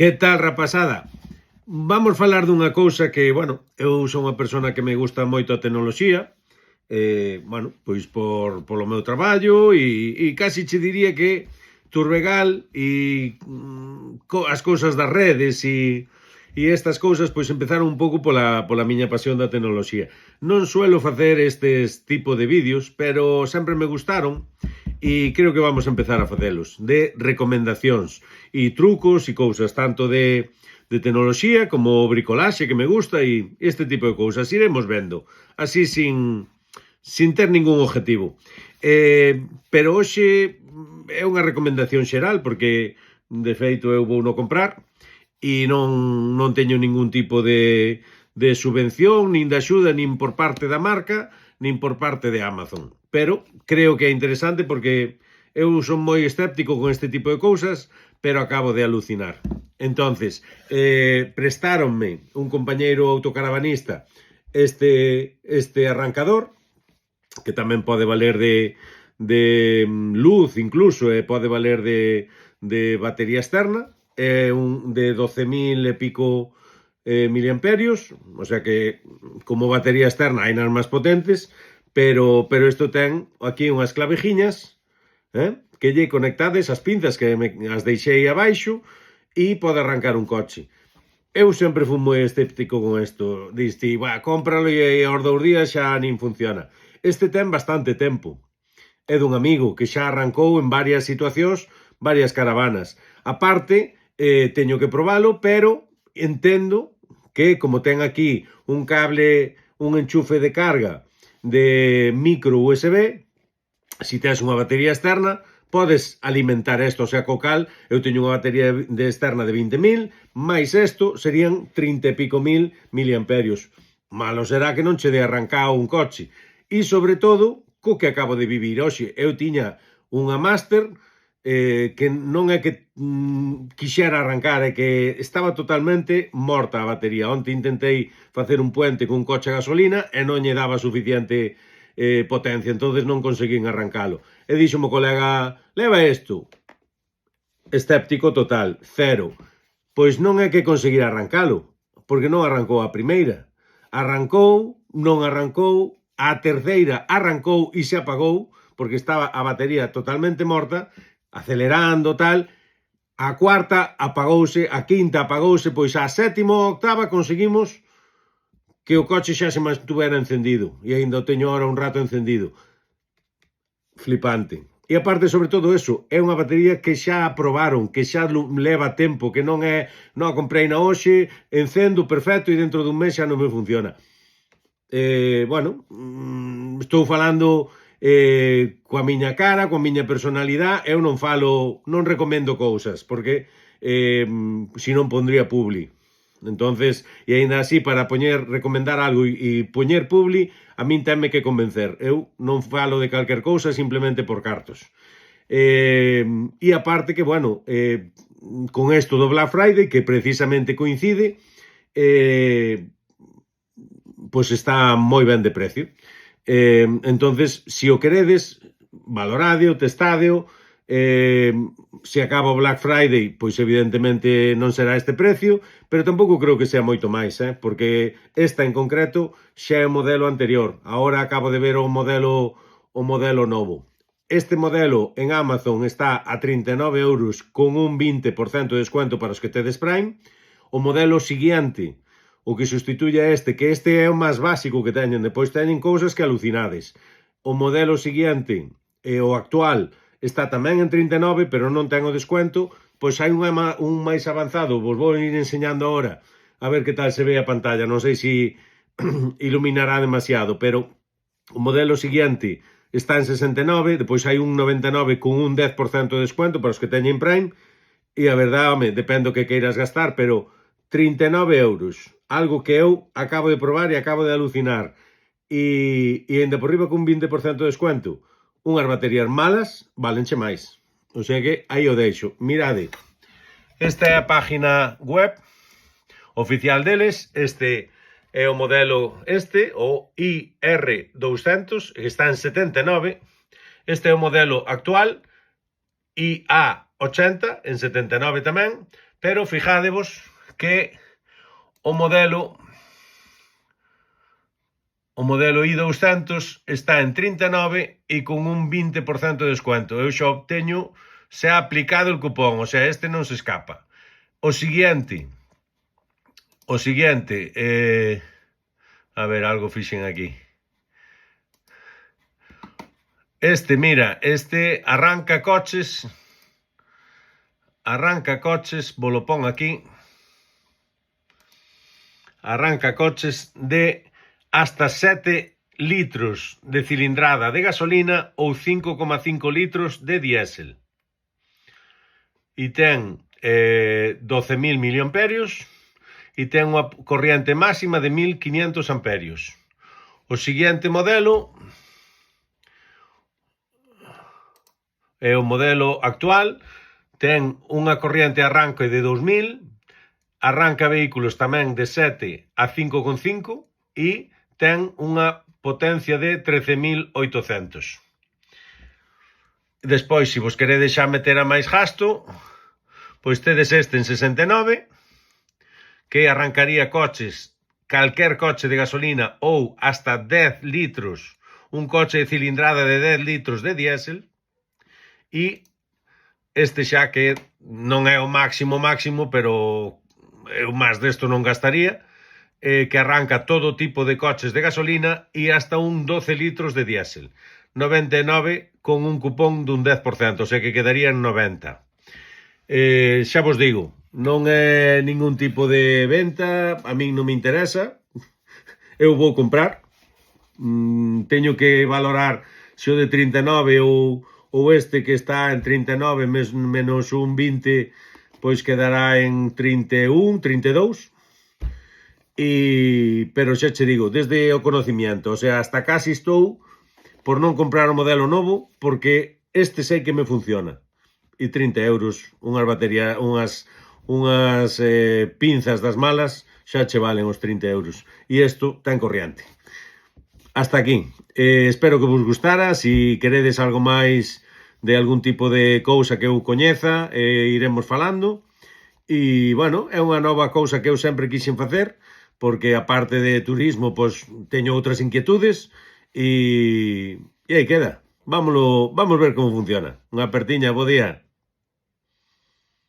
Que tal, rapazada? Vamos falar dunha cousa que, bueno, eu son unha persona que me gusta moito a tecnoloxía, bueno, pois polo meu traballo e casi che diría que Turbegal e as cousas das redes e estas cousas pois empezaron un pouco pola miña pasión da tecnoloxía. Non suelo facer estes tipo de vídeos, pero sempre me gustaron e creo que vamos a empezar a facelos, de recomendacións e trucos e cousas, tanto de tecnoloxía como bricolaxe que me gusta e este tipo de cousas. Iremos vendo, así sin ter ningún objetivo. Pero hoxe é unha recomendación xeral porque, de feito, eu vou no comprar e non teño ningún tipo de subvención, nin de axuda, nin por parte da marca, nin por parte de Amazon. Pero creo que é interesante porque eu son moi escéptico con este tipo de cousas, pero acabo de alucinar. Entonces, prestáronme un compañeiro autocaravanista este arrancador, que tamén pode valer de luz incluso, pode valer de batería externa, de 12.000 e pico miliamperios, o sea que como batería externa hai nas máis potentes, pero isto ten aquí unhas clavejiñas que lle conectades as pinzas que as deixei abaixo e pode arrancar un coche. Eu sempre fui moi escéptico con isto. Diste, cómpralo e aos 2 días xa nin funciona. Este ten bastante tempo. É dun amigo que xa arrancou en varias situacións, varias caravanas. A parte, teño que probalo, pero entendo que como ten aquí un cable, un enchufe de carga de micro USB, se tes unha batería externa, podes alimentar isto, o sea, co cal, eu teño unha batería externa de 20.000, máis isto serían 30 e pico mil miliamperios. Malo será que non che de arrancado un coche. E, sobre todo, co que acabo de vivir hoxe. Eu tiña unha Master que non é que quixera arrancar, é que estaba totalmente morta a batería. Onte intentei facer un puente cun coche a gasolina e non lle daba suficiente potencia, entonces non conseguín arrancalo. E dixo o colega, leva isto. Escéptico total, cero. Pois non é que conseguir arrancalo, porque non arrancou a primeira. Arrancou, non arrancou, a terceira arrancou e se apagou, porque estaba a batería totalmente morta, acelerando tal, a cuarta apagouse, a quinta apagouse, pois a sétima ou octava conseguimos que o coche xa se mantuvera encendido, e ainda o teño ahora un rato encendido. Flipante. E aparte, sobre todo eso, é unha batería que xa aprobaron, que xa leva tempo, que non é, non a comprei na hoxe, encendo perfecto e dentro dun mes xa non me funciona. Bueno, estou falando coa miña cara, coa miña personalidade, eu non falo, non recomendo cousas, porque se non pondría publi. Entonces, e ainda así, para recomendar algo e poñer publi, a min tenme que convencer. Eu non falo de calquer cousa simplemente por cartos. E aparte que, bueno, con isto do Black Friday, que precisamente coincide, pois está moi ben de precio. Entonces, se o queredes, valoradeo, testadeo, se acaba o Black Friday, pois evidentemente non será este precio, pero tampouco creo que sea moito máis, porque esta en concreto xa é o modelo anterior. Agora acabo de ver o modelo novo. Este modelo en Amazon está a 39 euros con un 20% de descuento para os que tedes Prime. O modelo seguinte, o que sustituye a este, que este é o máis básico que teñen, depois teñen cousas que alucinades. O modelo seguinte, o actual, está tamén en 39, pero non ten o descuento, pois hai un máis avanzado, vos vou ir enseñando agora, a ver que tal se ve a pantalla, non sei se iluminará demasiado, pero o modelo seguinte está en 69, depois hai un 99 con un 10% de descuento para os que teñen Prime, e a verdade, home, depende do que queiras gastar, pero 39 euros, algo que eu acabo de probar e acabo de alucinar, e ainda por riba con un 20% de descuento, unhas baterías malas valenche máis. O sea que aí o deixo. Mirade, esta é a página web oficial deles. Este é o modelo o IR200, que está en 79. Este é o modelo actual, IA80, en 79 tamén. Pero fijadevos que o modelo i200 está en 39 e con un 20% de descuento. Eu xa obteño, se ha aplicado el cupón, o sea, este non se escapa. O siguiente, a ver, algo fixen aquí. Mira, arranca coches, vos lo pon aquí, arranca coches de hasta 7 litros de cilindrada de gasolina ou 5,5 litros de diésel. E ten 12.000 miliamperios e ten unha corriente máxima de 1.500 amperios. O seguinte modelo é o modelo actual, ten unha corriente arranque de 2.000, arranca vehículos tamén de 7 a 5,5 e ten unha potencia de 13.800. Despois, se vos queredes xa meter a máis gasto, pois tedes en 69, que arrancaría coches, calquer coche de gasolina ou hasta 10 litros, un coche de cilindrada de 10 litros de diésel, e xa que non é o máximo, pero eu máis desto non gastaría, que arranca todo tipo de coches de gasolina e hasta un 12 litros de diésel. 99 con un cupón dun 10%, o sea que quedarían 90. Xa vos digo, non é ningún tipo de venta, a min non me interesa, eu vou comprar, teño que valorar se o de 39 ou que está en 39 menos un 20, pois quedará en 31, 32. Pero xa che digo, desde o conocimiento, o sea, hasta casi estou por non comprar o modelo novo, porque sei que me funciona. E 30 euros, unhas baterías, unhas pinzas das malas, xa che valen os 30 euros. E isto ten corriente. Hasta aquí. Espero que vos gustara. Se queredes algo máis de algún tipo de cousa que eu coñeza, iremos falando. E, bueno, é unha nova cousa que eu sempre quixen facer, porque aparte de turismo, pois teño outras inquietudes e aí queda. Vamos ver como funciona. Unha apertiña, bo día.